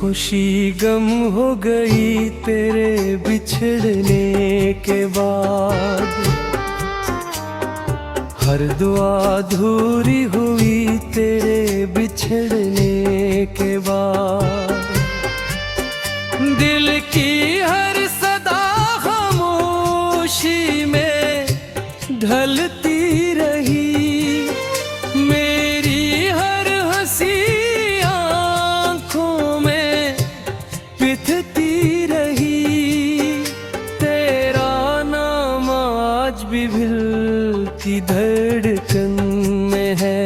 खुशी गम हो गई तेरे बिछड़ने के बाद, हर दुआ अधूरी हुई तेरे बिछड़ने के बाद। दिल की हर सदा खामोशी में ढलती रही, मेरी हर हंसी आंखों में पिथती रही। तेरा नाम आज भी दिल की धड़कन में है,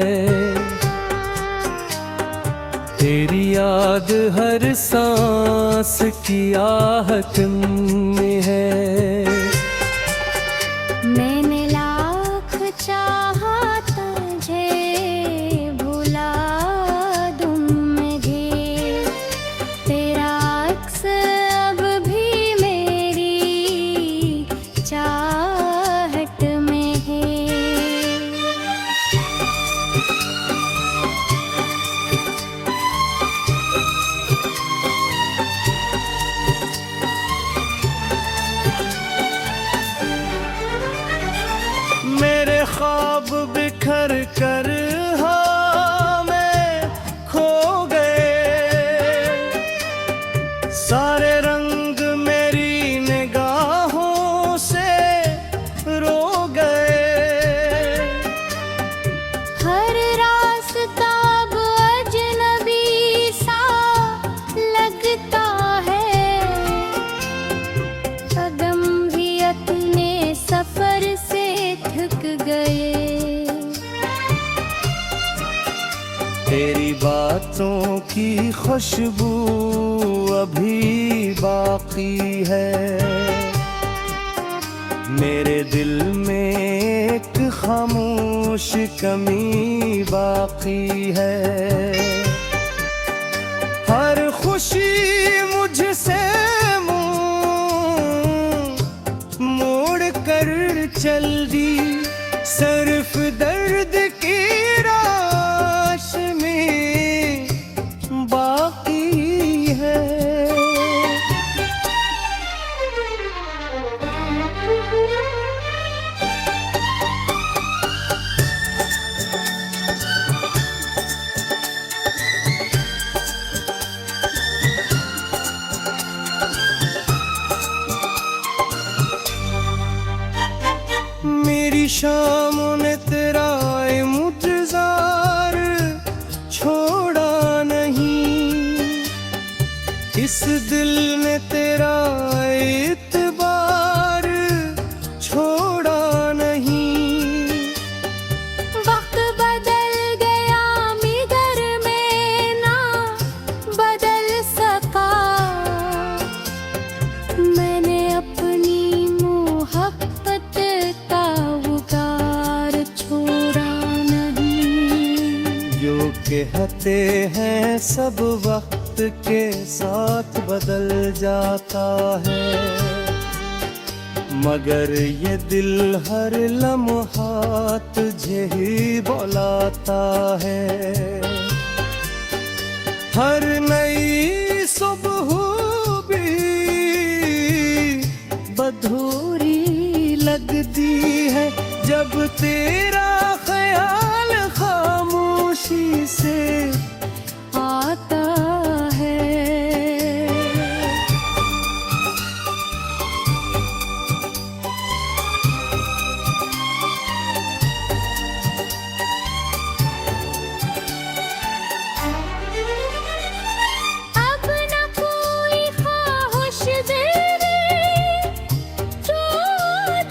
तेरी याद हर सांस की आहटन में है। मैंने लाख चाहा तुझे भुला दूं मुझे, तेरा अक्स अब भी मेरी चाहत में है। मेरे ख्वाब बिखर कर हाँ में खो गए, सारे रंग मेरी निगाहों से रो गए। हर रास्ता अब अजनबी सा लगता है, कदम भी अपने सफर से थक गए। तेरी बातों की खुशबू अभी बाकी है, मेरे दिल में एक खामोश कमी बाकी है। हर खुशी मुझसे मुंह मोड़ कर चल दी, सिर्फ दर्द की राश में बाकी है। मेरी शामों ने तेरा इंतजार छोड़ा नहीं, इस दिल ने तेरा इत्बार छोड़ा नहीं। वक्त बदल गया मगर मैं ना बदल सका, मैंने अपनी मोहब्बत का उगार छोड़ा नहीं। जो कहते हैं सब वक्त के साथ बदल जाता है, मगर ये दिल हर लम्हा तुझे ही बुलाता है। हर नई सुबह भी बधूरी लगती है, जब तेरा ख्याल खामोशी से आता है। अब न कोई ख्वाहिश दिल जो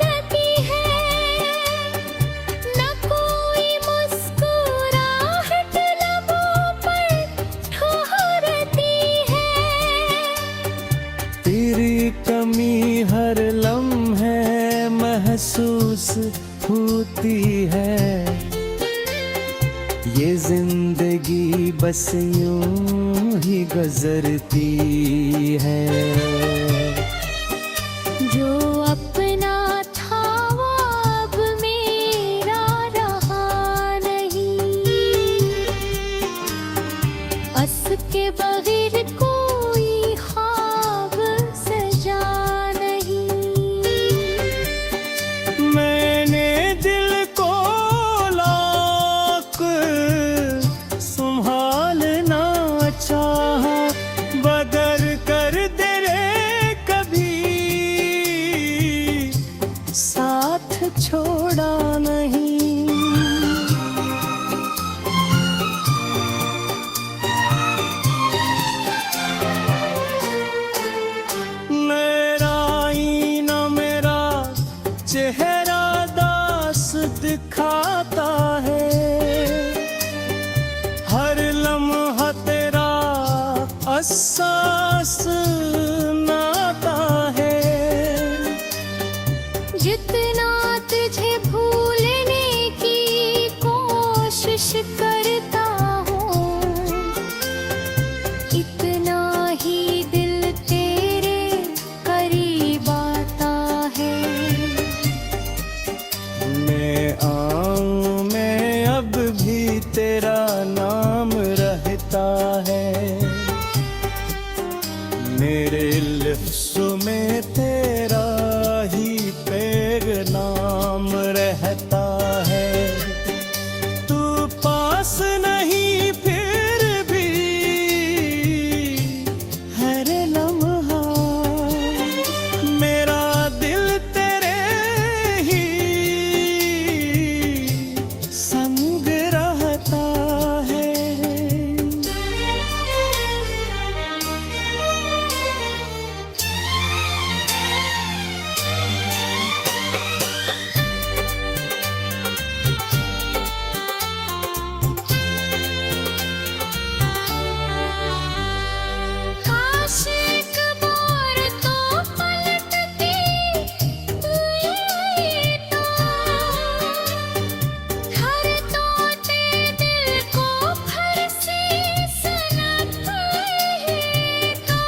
आती है, न कोई मुस्कुराहट लबों पर ठहरती है। तेरी कमी हर लम्हे महसूस होती है, ये जिंदगी बस यूं ही गुजरती है। जो अपना था वो अब मेरा रहा नहीं, अस के बगैर को नहीं। मेरा आईना मेरा चेहरा दास दिखाता है, हर लम्हा तेरा एहसास नाता है। जितना तुझे भूलने की कोशिश करता हूँ, इतना ही दिल तेरे करीब आता है। मैं आऊं मैं अब भी तेरा नाम रहता है, मेरे लिफ्ज़ों में तेरा ही पैग़ाम रहता है। तू पास नहीं फिर भी हर लम्हा मेरा दिल तेरे ही संग रहता है। काश एक बार तो पलटती तू ये तो, हर तोते दिल को फरसी सनत है तो।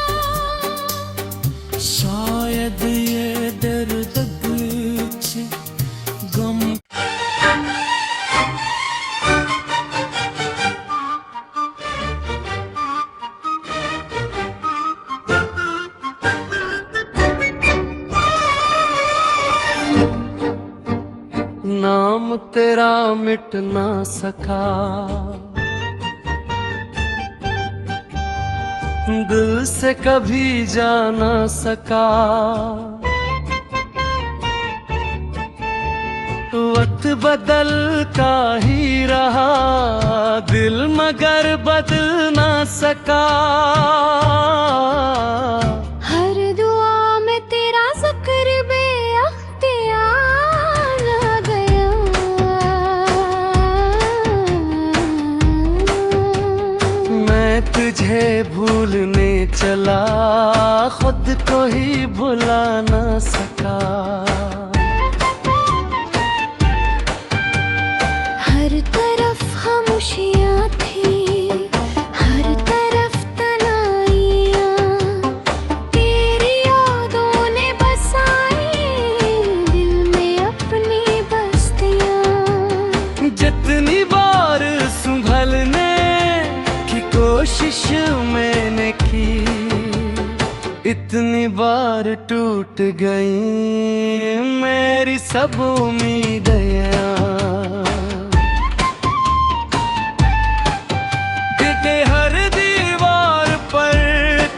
शायद ये दर्द कुछ गम नाम तेरा मिट ना सका, दिल से कभी जा ना सका। वक्त बदल का ही रहा, दिल मगर बदल ना सका। हर दुआ में तेरा ज़िक्र बेअख्तियार आ गया। मैं तुझे भूलने चला, खुद को ही भुला ना सका। हर तरफ खामोशियाँ थी, हर तरफ तन्हाइयाँ, तेरी यादों ने बसाई दिल में अपनी बस्तियाँ। जितनी बार संभलने की कोशिश मैंने की, इतनी बार टूट गई मेरी सब उम्मीदें। दिखे हर दीवार पर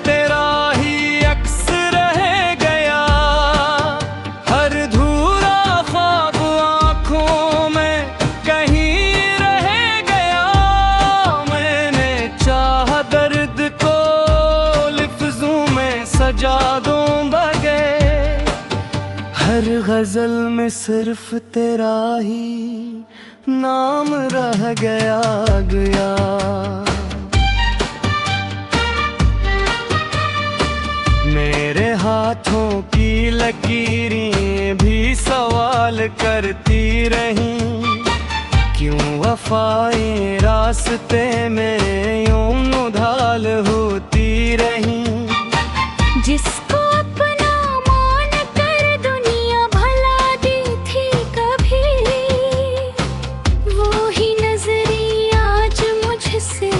तेरा ही अक्स रह गया, हर धूरा ख्वाब आँखों में कहीं रह गया। मैंने चाहा दर्द को लिफ्ज़ों में सजा दूं बगैर, हर गजल में सिर्फ तेरा ही नाम रह गया गया। मेरे हाथों की लकीरें भी सवाल करती रहीं, क्यों वफाएं रास्ते में यूं उधाल होती रहीं। जिसको अपना मान कर दुनिया भला दी थी कभी, वो ही नजरी आज मुझसे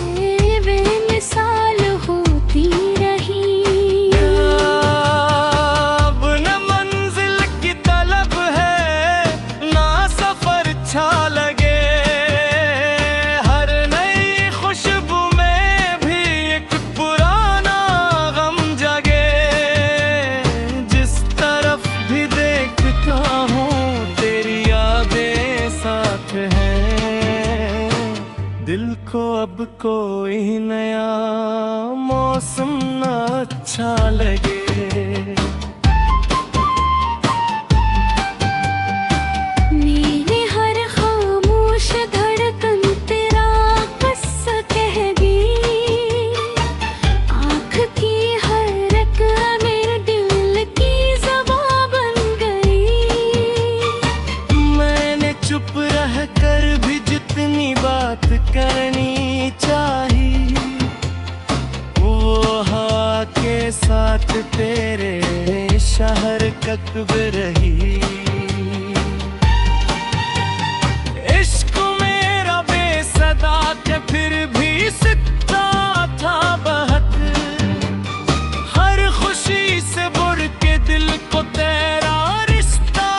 बेमिसाल होती रही। अब न मंजिल की तलब है, ना सफर अच्छा लगे, हर नई खुशबू में भी एक पुराना गम जगे। दिल को अब कोई नया मौसम न अच्छा लगे। मेरे हर खामोश धड़कन तेरा किस्सा कहेगी, आँख की हर एक मेरे दिल की ज़बां बन गई। मैंने चुप रह कर भी जितनी बात करनी चाहिए, वो हवा के साथ तेरे शहर कब रही। इश्क मेरा बेसदा के फिर भी सिकता था बहक, हर खुशी से बुर के दिल को तेरा रिश्ता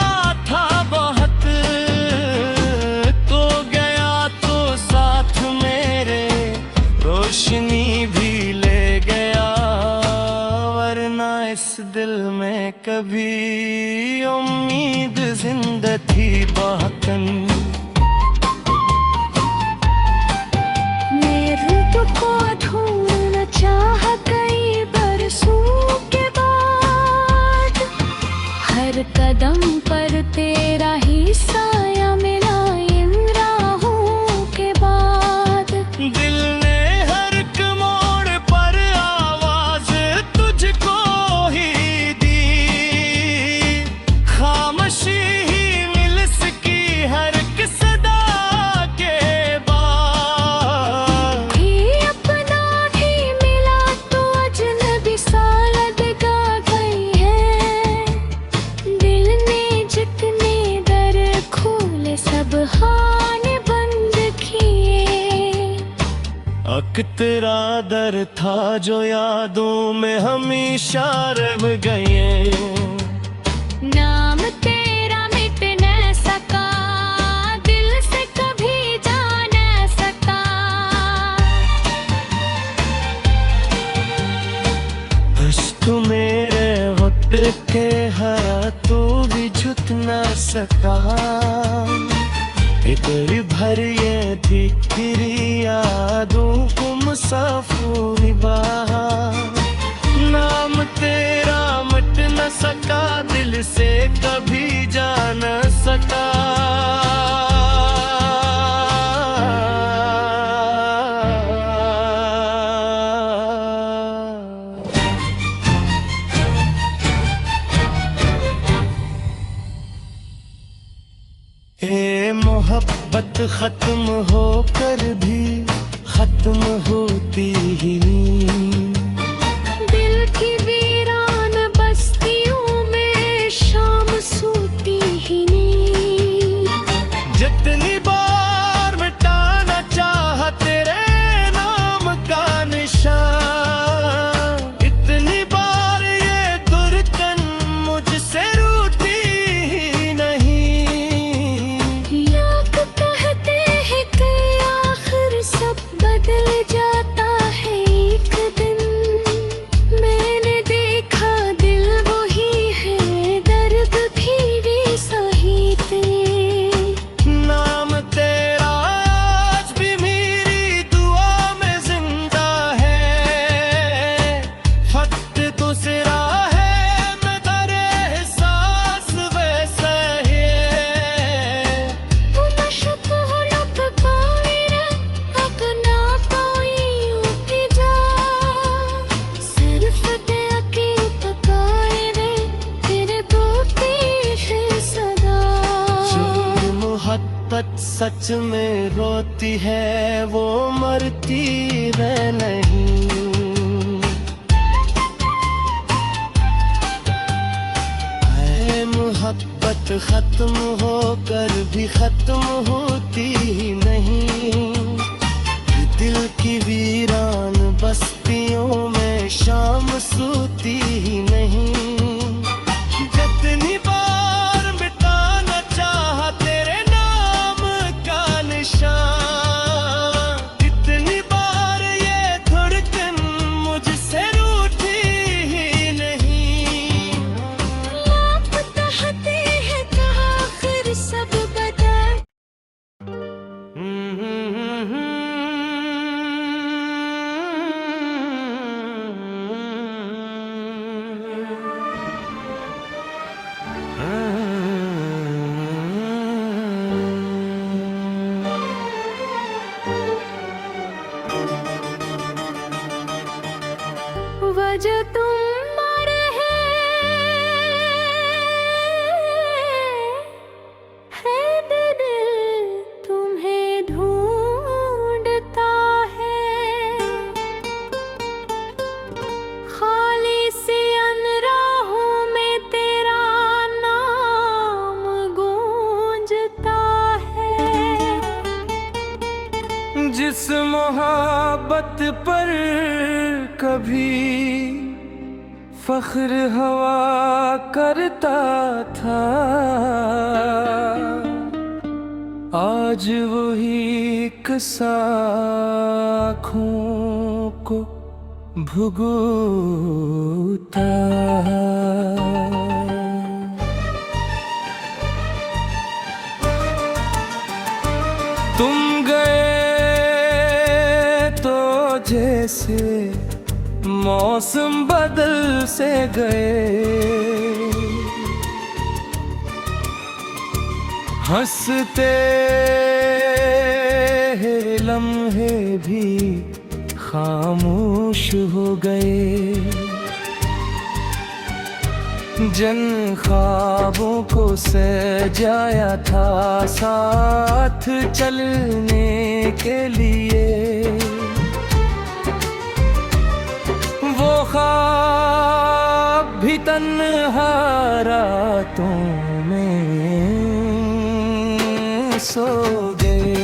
था बहुत। तो गया तो साथ मेरे रोशनी भी ले गया, वरना इस दिल में कभी उम्मीद जिंदा थी बाकन। मैं रुत को ढूंढना चाह कई बरसों के बाद, हर कदम पर तेरा ही साया मिला इन राहों के बाद। दिल ने हर एक मोड़ पर आवाज तुझको ही दी, खामोशी ही मिल सकी हर एक सदा के बाद। ही अपना ही मिला तो अजनबी सा लगता गई है, दिल ने जितने दर खोले सब खाने बंद किए। अक तेरा दर था जो यादों में हमेशा रह गए। नाम तेरा मिट न सका, दिल से कभी जा न सका। अश्क मेरे वक्त के हरा तो भी झुक न सका। इधर भर ये थी तेरी यादों को मुसाफिर बाहर, नाम तेरा मिट न सका, दिल से कभी जा न सका। ए मोहब्बत खत्म होकर भी खत्म होती ही नहीं। दिल की वीरान बस्तियों में शाम सोती ही नहीं। जितनी बार मिटाना चाहा तेरे नाम का निशान, इतनी बार ये दुर्गन मुझसे रूठी ही नहीं। लोग कहते हैं कि आखिर सब बदल जाता है एक दिन, मैंने देखा दिल वही है, दर्द भी वैसा ही थे। नाम तेरा आज भी मेरी दुआ में जिंदा है, फक्त तो सिरा है मैं तेरे एहसास वैसा है। वो मशक हो लुट पाए रे, अपना कोई उठ जा, सिर्फ ते अके पकाए रे, तेरे बोते है सदा। जो मोहब्बत सच में रोती है वो मरती है नहीं। है मोहब्बत खत्म होकर भी खत्म होती ही नहीं। दिल की वीरान बस्तियों में शाम सोती ही नहीं। जिस मोहब्बत पर कभी फख्र हवा करता था, आज वही किस्सा आँखों को भुगता। तुम गए तो जैसे मौसम बदल से गए, हंसते लम्हे भी खामोश हो गए। जिन ख्वाबों को सजाया था साथ चलने के लिए, वो ख्वाब भी तन्हा रातों में सो गए।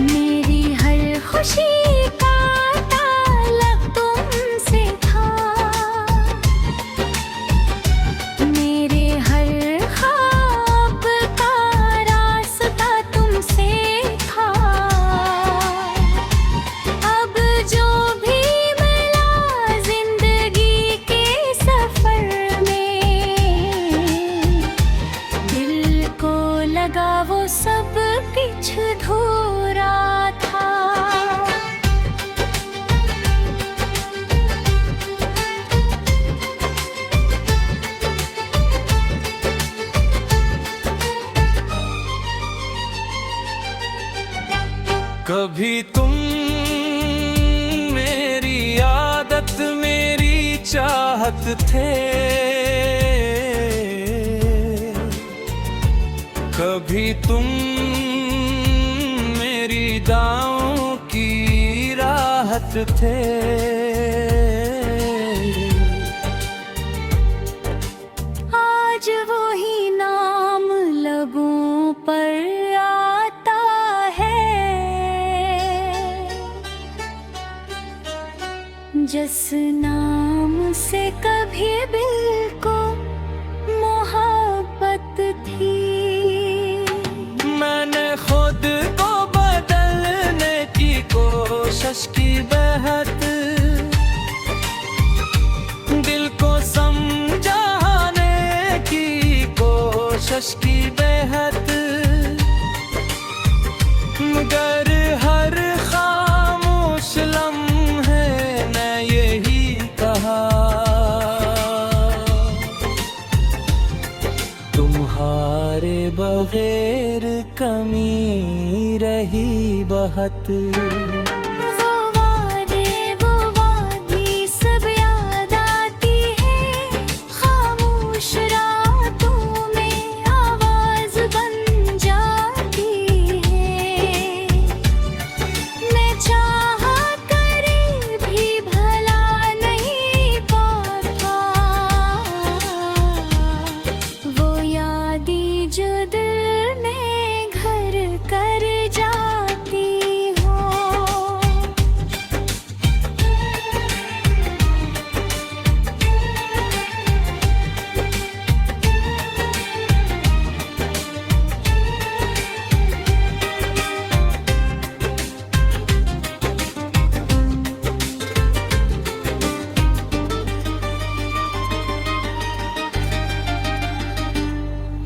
मेरी हर खुशी का ताल्लुक तुमसे था, मेरे हर ख्वाब का रास्ता तुमसे था। अब जो भी मिला जिंदगी के सफर में, दिल को लगा वो सब कुछ अधूरा था। कभी तुम मेरी आदत मेरी चाहत थे, कभी तुम मेरी दांव की राहत थे। आज वो ही नाम लबों पर आता है, जिस नाम से कभी दिल को मोहब्बत थी। मैंने खुद को बदलने की कोशिश की बेहद, दिल को समझाने की कोशिश की बेहद, मगर हर खामोश लम्हे ने यही कहा, तुम्हारे बगैर कमी रही बहुत। वो वादे वो वादी सब याद आती है, खामोश रातों में आवाज बन जाती है। मैं चाह कर भी भला नहीं पाता, वो यादी जो दिल में घर कर जाती हो।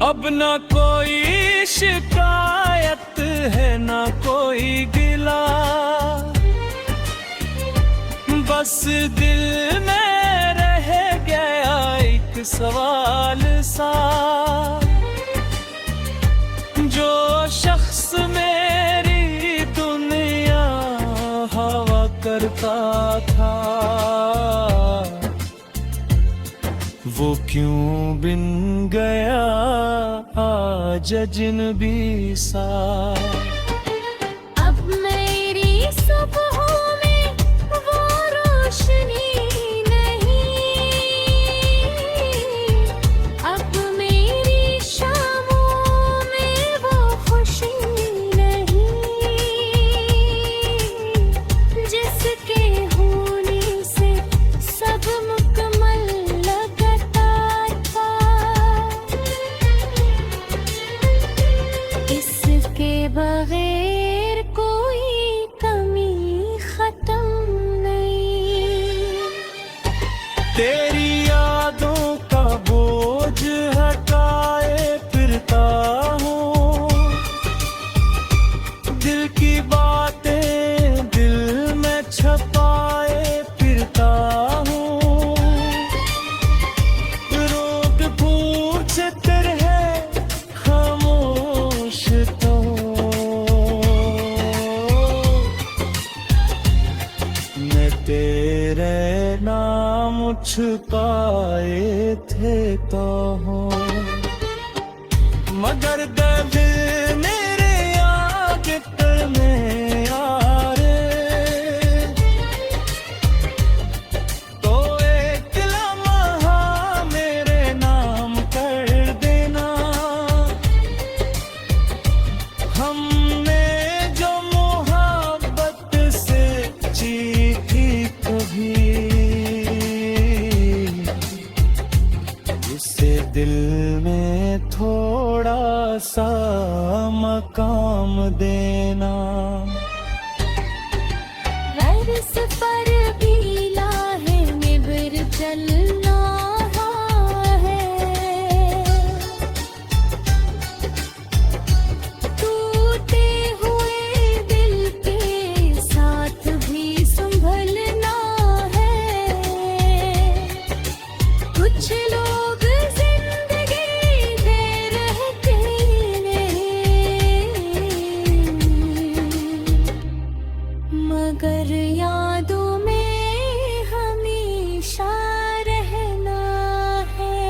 अब न कोई शिकायत है न कोई गिला, बस दिल में रह गया एक सवाल सा, जो शख्स मेरी दुनिया हवा करता था, वो क्यों बिन गया आज अजनबी सा। अब मेरी सुबहों में वो रोशनी नहीं, अब मेरी शामों में वो पाए थे तो हो, मगर दर्द मेरे आगे करने यारे, तो एक लम्हा मेरे नाम कर देना। हमने जो मोहब्बत से चीखी कभी, उसे दिल में थोड़ा सा मकाम देना। वर्ष पर पीला है निबर चलना है, टूटे हुए दिल के साथ भी संभलना है। कुछ लोग जिंदगी दे रहते मगर यादों में हमेशा रहना है।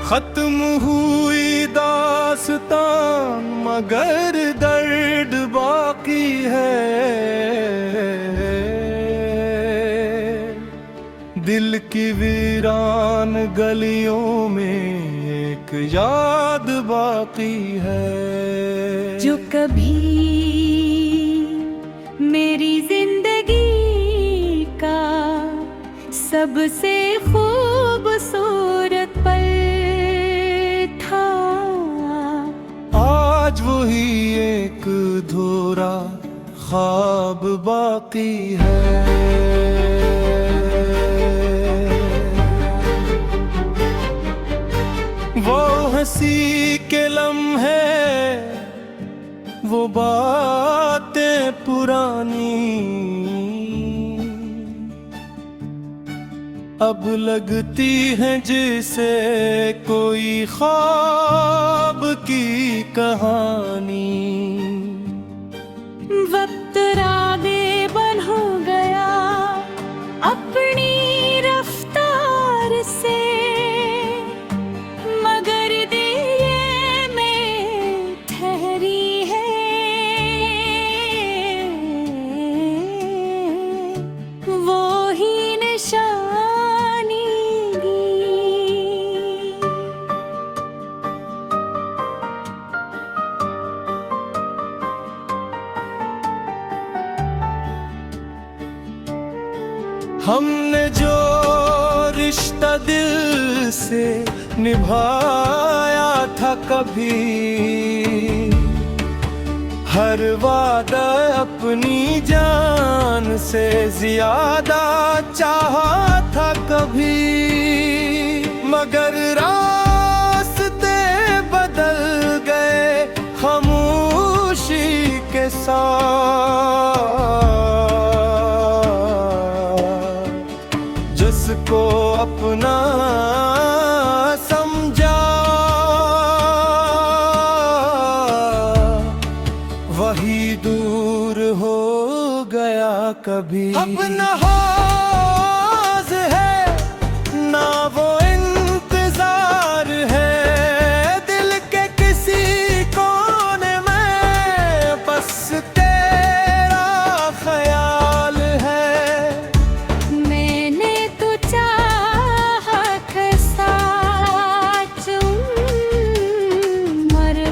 खत्म हुई दास्तान मगर दर्द बाकी है, दिल की वीरान गलियों में एक याद बाकी है। जो कभी मेरी जिंदगी का सबसे खूबसूरत पल था, आज वही एक अधूरा ख्वाब बाकी है। वो हंसी के लम्हे, वो बातें पुरानी, अब लगती हैं जैसे कोई ख्वाब की कहानी। वक्त रागे बन हो गया अपनी रफ्तार से, मगर दिल में ठहरी है वो ही निशानी। हमने जो रिश्ता दिल से निभाया था कभी, हर वादा अपनी जान से ज्यादा चाहा था कभी, मगर रास्ते बदल गए खामोशी के साथ। जिसको अपना समझा वही दूर हो गया कभी। अपना होश है ना वो इंतजार है, दिल के किसी कोने में बस तेरा ख्याल है। मैंने तो चाहा था साथ उम्र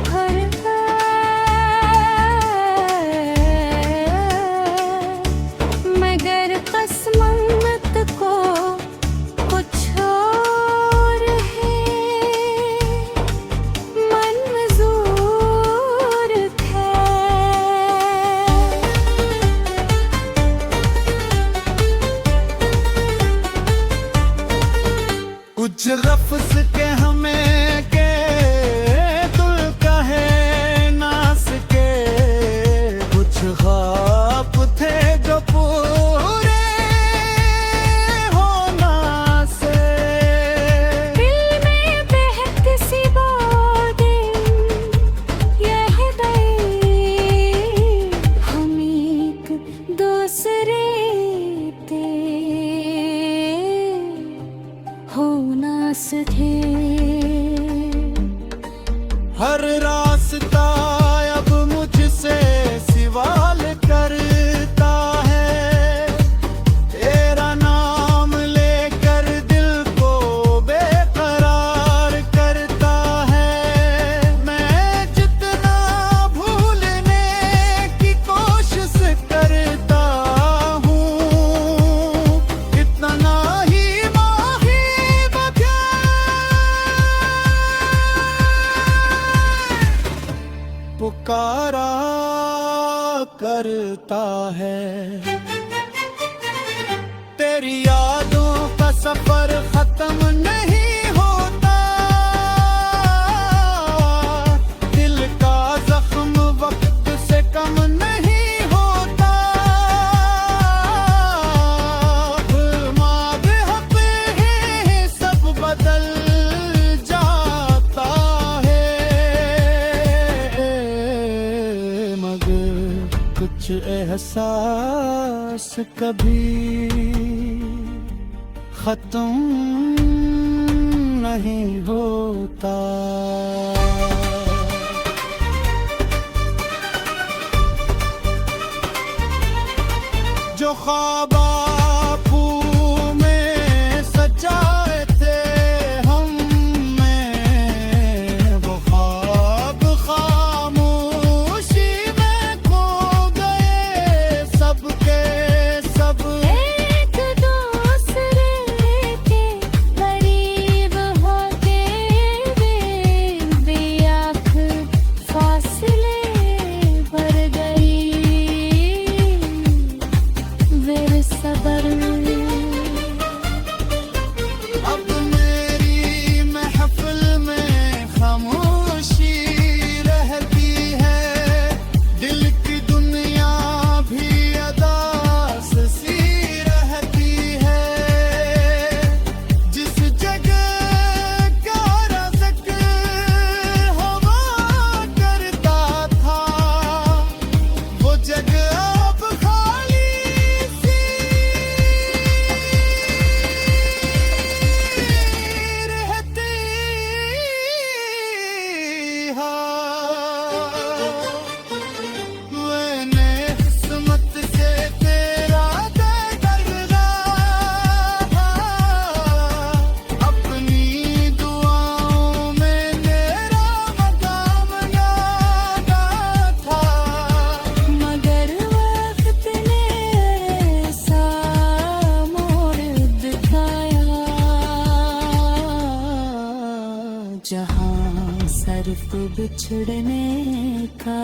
भर का, मगर कसम हर रास्ता अब मुझसे सवाल करता है, तेरा नाम लेकर दिल को बेकरार करता है। मैं जितना भूलने की कोशिश करता हूँ, इतना ही माही बचा पुकारा करता है। तेरी यादों का सफर खत्म नहीं होता, दिल का जख्म वक्त से कम नहीं होता। माद हक है सब बदल जाता है, मगर कुछ एहसास कभी खत्म नहीं होता। जो ख्वाब आपू में सजाए थे हमने, वो ख्वाब खामोशी में खो गए सबके सब। एक दूसरे के करीब होके बेआँख फासले भर गई, बेसब्र अब मेरी महफिल में खामोशी रहती है, दिल की दुनिया भी अदास सी रहती है। जिस जगह का रज़्क़ हवा करता था, वो जगह अब खाली सी रहती है। मैंने किस्मत से तेरा दर्दा अपनी दुआओं में मेरा मकाम यादा था, मगर वक्त ने ऐसा मोड़ दिखाया, जहाँ सिर्फ बिछड़ने का